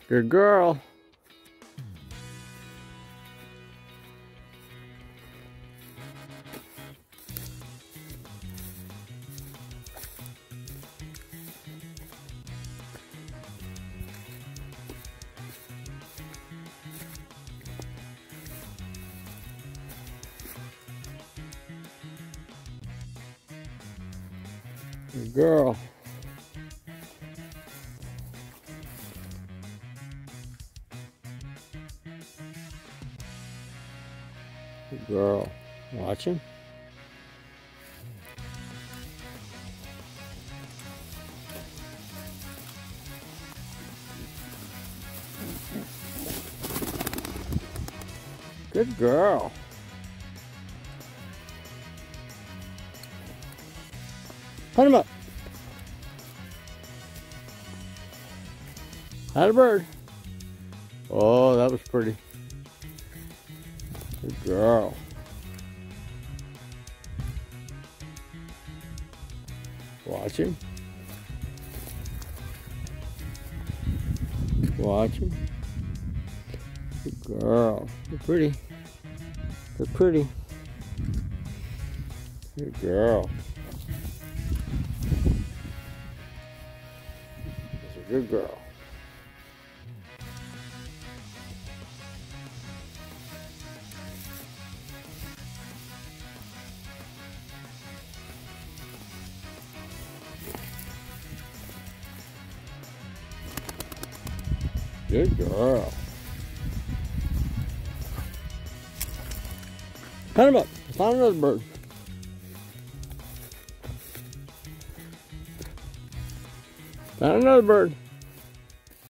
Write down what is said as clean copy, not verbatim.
Good girl. Good girl. Good girl. Watching. Good girl. Put him up. Had a bird. Oh, that was pretty. Good girl. Watch him. Watch him. Good girl. You're pretty. You're pretty. Good girl. That's a good girl. Good girl. Put him up. Find another bird. Found another bird.